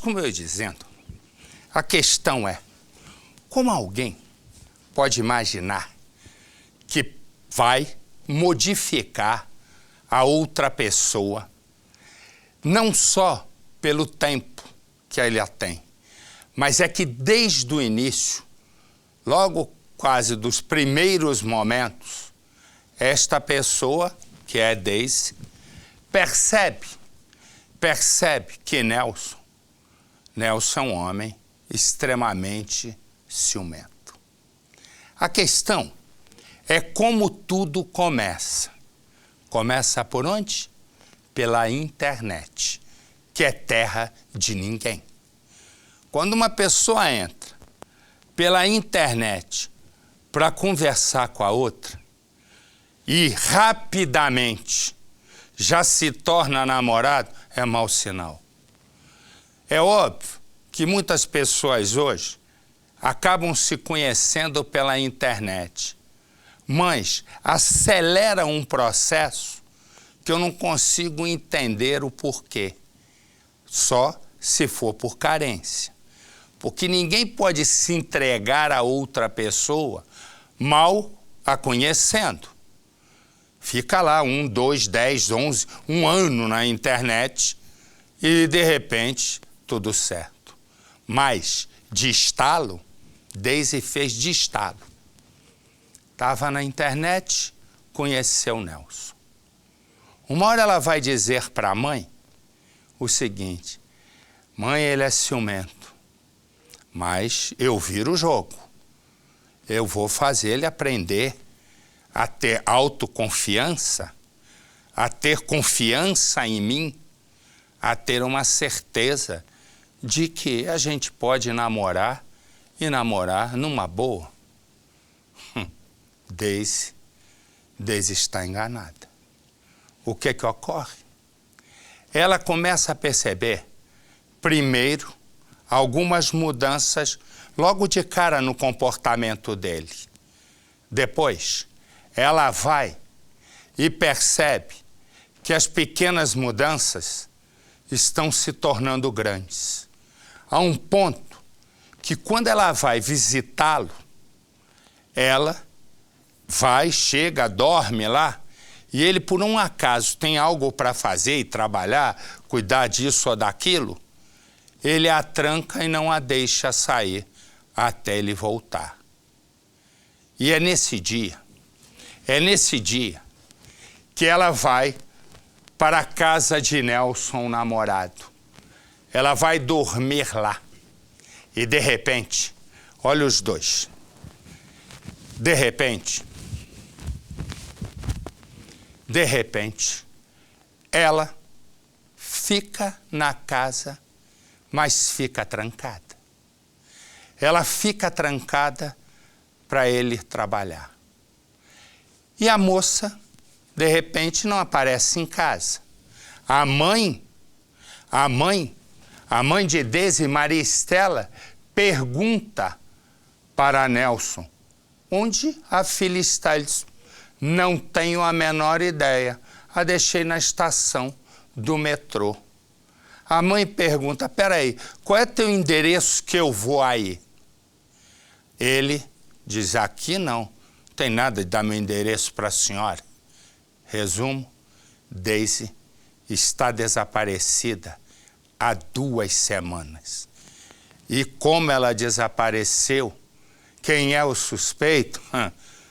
Como eu ia dizendo, a questão é como alguém pode imaginar que vai modificar a outra pessoa não só pelo tempo que ele a tem, mas é que desde o início, logo quase dos primeiros momentos, esta pessoa, que é Daisy, percebe que Nelson é um homem extremamente ciumento. A questão é como tudo começa. Começa por onde? Pela internet, que é terra de ninguém. Quando uma pessoa entra pela internet para conversar com a outra e rapidamente já se torna namorado, é mau sinal. É óbvio que muitas pessoas hoje acabam se conhecendo pela internet, mas acelera um processo que eu não consigo entender o porquê, só se for por carência. Porque ninguém pode se entregar a outra pessoa mal a conhecendo. Fica lá 1, 2, 10, 11, um ano na internet e, de repente, tudo certo. Mas, de estalo, Daisy fez de estalo. Estava na internet, conheceu Nelson. Uma hora ela vai dizer para a mãe o seguinte: mãe, ele é ciumento, mas eu viro o jogo. Eu vou fazer ele aprender a ter autoconfiança, a ter confiança em mim, a ter uma certeza de que a gente pode namorar e namorar numa boa. Daisy está enganada. O que ocorre? Ela começa a perceber, primeiro, algumas mudanças logo de cara no comportamento dele. Depois, ela vai e percebe que as pequenas mudanças estão se tornando grandes. A um ponto que, quando ela vai visitá-lo, ela vai, chega, dorme lá, e ele, por um acaso, tem algo para fazer e trabalhar, cuidar disso ou daquilo, ele a tranca e não a deixa sair até ele voltar. E é nesse dia que ela vai para a casa de Nelson, o namorado. Ela vai dormir lá. E, de repente, olha os dois. De repente, ela fica na casa, mas fica trancada. Ela fica trancada para ele trabalhar. E a moça, de repente, não aparece em casa. A mãe de Daisy, Maria Estela, pergunta para Nelson onde a filha está. Ele diz: não tenho a menor ideia, a deixei na estação do metrô. A mãe pergunta: peraí, qual é teu endereço que eu vou aí? Ele diz: aqui não tem nada de dar meu endereço para a senhora. Resumo: Daisy está desaparecida há 2 semanas. E como ela desapareceu, quem é o suspeito?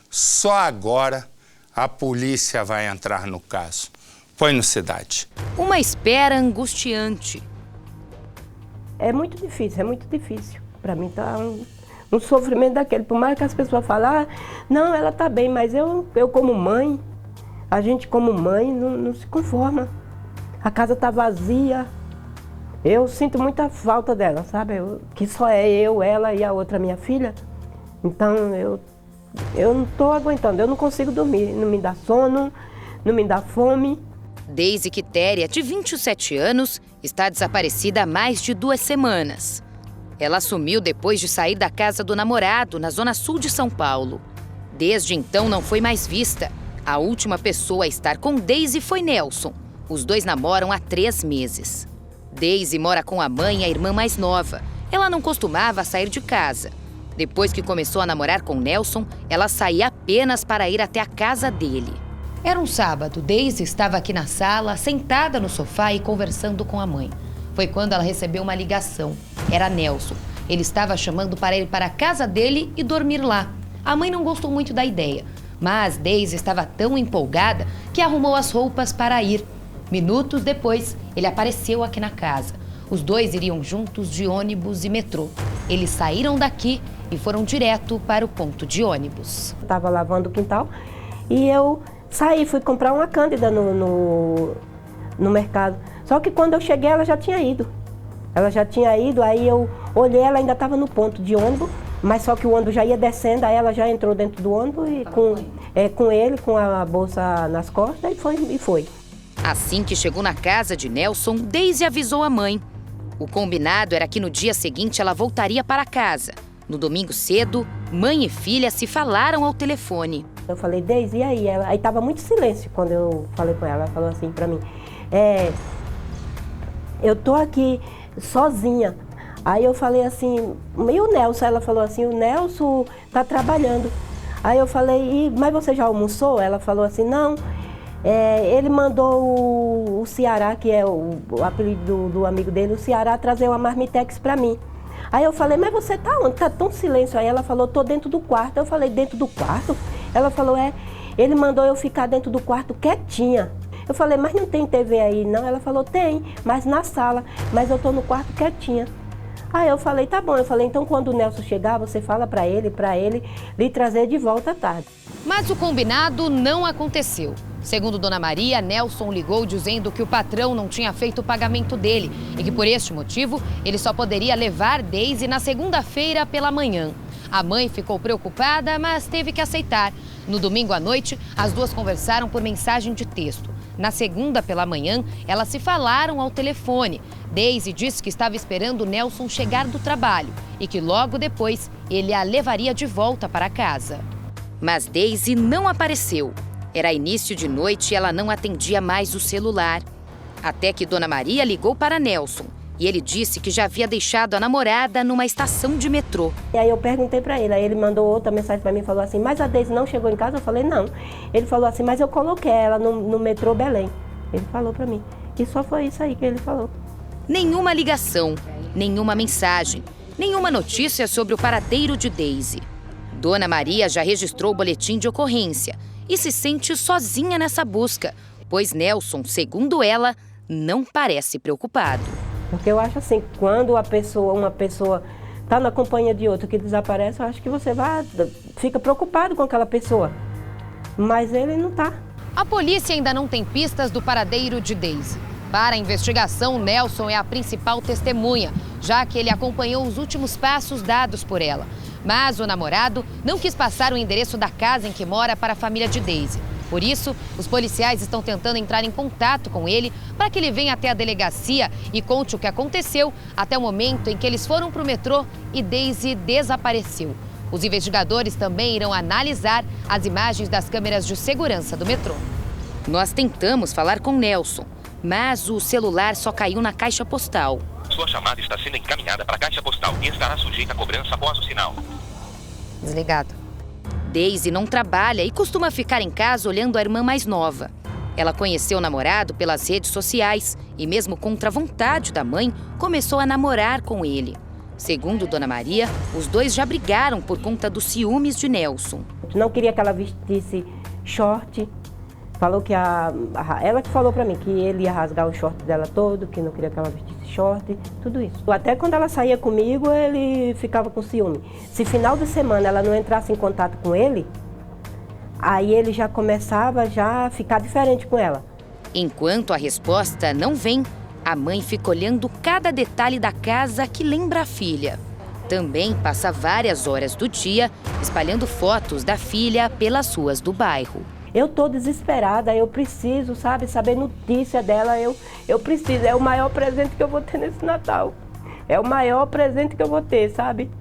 Só agora a polícia vai entrar no caso. Põe no Cidade. Uma espera angustiante. É muito difícil. Para mim tá um sofrimento daquele. Por mais que as pessoas falem, não, ela tá bem, mas eu como mãe, a gente como mãe não se conforma. A casa tá vazia. Eu sinto muita falta dela, sabe? Que só é eu, ela e a outra minha filha. Então eu não tô aguentando, eu não consigo dormir. Não me dá sono, não me dá fome. Daisy Quitéria, de 27 anos, está desaparecida há mais de 2 semanas. Ela sumiu depois de sair da casa do namorado, na zona sul de São Paulo. Desde então não foi mais vista. A última pessoa a estar com Daisy foi Nelson. Os dois namoram há 3 meses. Deise mora com a mãe e a irmã mais nova. Ela não costumava sair de casa. Depois que começou a namorar com Nelson, ela saía apenas para ir até a casa dele. Era um sábado, Deise estava aqui na sala, sentada no sofá e conversando com a mãe. Foi quando ela recebeu uma ligação. Era Nelson. Ele estava chamando para ir para a casa dele e dormir lá. A mãe não gostou muito da ideia, mas Deise estava tão empolgada que arrumou as roupas para ir. Minutos depois, ele apareceu aqui na casa. Os dois iriam juntos de ônibus e metrô. Eles saíram daqui e foram direto para o ponto de ônibus. Estava lavando o quintal e eu saí, fui comprar uma cândida no mercado. Só que quando eu cheguei, ela já tinha ido. Aí eu olhei, ela ainda estava no ponto de ônibus, mas só que o ônibus já ia descendo, aí ela já entrou dentro do ônibus e com ele, com a bolsa nas costas, e foi. Assim que chegou na casa de Nelson, Deise avisou a mãe. O combinado era que no dia seguinte ela voltaria para casa. No domingo cedo, mãe e filha se falaram ao telefone. Eu falei, Deise, e aí? Aí estava muito silêncio quando eu falei com ela. Ela falou assim para mim, eu tô aqui sozinha. Aí eu falei assim, e o Nelson? Ela falou assim, o Nelson tá trabalhando. Aí eu falei, mas você já almoçou? Ela falou assim, não. Ele mandou o Ceará, que é o apelido do amigo dele, o Ceará, trazer uma marmitex para mim. Aí eu falei, mas você tá onde? Tá tão silêncio. Aí ela falou, tô dentro do quarto. Eu falei, dentro do quarto? Ela falou, ele mandou eu ficar dentro do quarto quietinha. Eu falei, mas não tem TV aí não? Ela falou, tem, mas na sala, mas eu tô no quarto quietinha. Aí eu falei, tá bom. Eu falei, então quando o Nelson chegar, você fala para ele lhe trazer de volta à tarde. Mas o combinado não aconteceu. Segundo Dona Maria, Nelson ligou dizendo que o patrão não tinha feito o pagamento dele e que por este motivo ele só poderia levar Deise na segunda-feira pela manhã. A mãe ficou preocupada, mas teve que aceitar. No domingo à noite, as duas conversaram por mensagem de texto. Na segunda pela manhã, elas se falaram ao telefone. Deise disse que estava esperando Nelson chegar do trabalho e que logo depois ele a levaria de volta para casa. Mas Deise não apareceu. Era início de noite e ela não atendia mais o celular. Até que Dona Maria ligou para Nelson e ele disse que já havia deixado a namorada numa estação de metrô. E aí eu perguntei para ele, aí ele mandou outra mensagem para mim e falou assim, mas a Deise não chegou em casa? Eu falei, não. Ele falou assim, mas eu coloquei ela no metrô Belém. Ele falou para mim. E só foi isso aí que ele falou. Nenhuma ligação, nenhuma mensagem, nenhuma notícia sobre o paradeiro de Deise. Dona Maria já registrou o boletim de ocorrência e se sente sozinha nessa busca, pois Nelson, segundo ela, não parece preocupado. Porque eu acho assim, quando uma pessoa está na companhia de outra que desaparece, eu acho que você fica preocupado com aquela pessoa. Mas ele não está. A polícia ainda não tem pistas do paradeiro de Deise. Para a investigação, Nelson é a principal testemunha, já que ele acompanhou os últimos passos dados por ela. Mas o namorado não quis passar o endereço da casa em que mora para a família de Deise. Por isso, os policiais estão tentando entrar em contato com ele para que ele venha até a delegacia e conte o que aconteceu até o momento em que eles foram para o metrô e Deise desapareceu. Os investigadores também irão analisar as imagens das câmeras de segurança do metrô. Nós tentamos falar com Nelson, mas o celular só caiu na caixa postal. Sua chamada está sendo encaminhada para a caixa postal e estará sujeita a cobrança após o sinal. Desligado. Deise não trabalha e costuma ficar em casa olhando a irmã mais nova. Ela conheceu o namorado pelas redes sociais e, mesmo contra a vontade da mãe, começou a namorar com ele. Segundo Dona Maria, os dois já brigaram por conta dos ciúmes de Nelson. Não queria que ela vestisse short. Falou que ela que falou pra mim que ele ia rasgar o short dela todo, que não queria que ela vestisse short, tudo isso. Até quando ela saía comigo, ele ficava com ciúme. Se final de semana ela não entrasse em contato com ele, aí ele já começava a ficar diferente com ela. Enquanto a resposta não vem, a mãe fica olhando cada detalhe da casa que lembra a filha. Também passa várias horas do dia espalhando fotos da filha pelas ruas do bairro. Eu tô desesperada, eu preciso, saber notícia dela, eu preciso, é o maior presente que eu vou ter nesse Natal. É o maior presente que eu vou ter, sabe?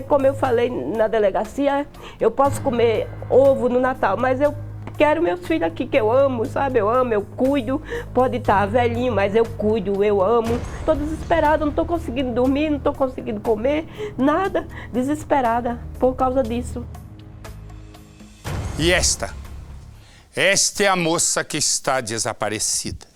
Como eu falei na delegacia, eu posso comer ovo no Natal, mas eu quero meus filhos aqui, que eu amo, sabe? Eu amo, eu cuido. Pode estar velhinho, mas eu cuido, eu amo. Estou desesperada, não estou conseguindo dormir, não estou conseguindo comer, nada. Desesperada por causa disso. E esta é a moça que está desaparecida.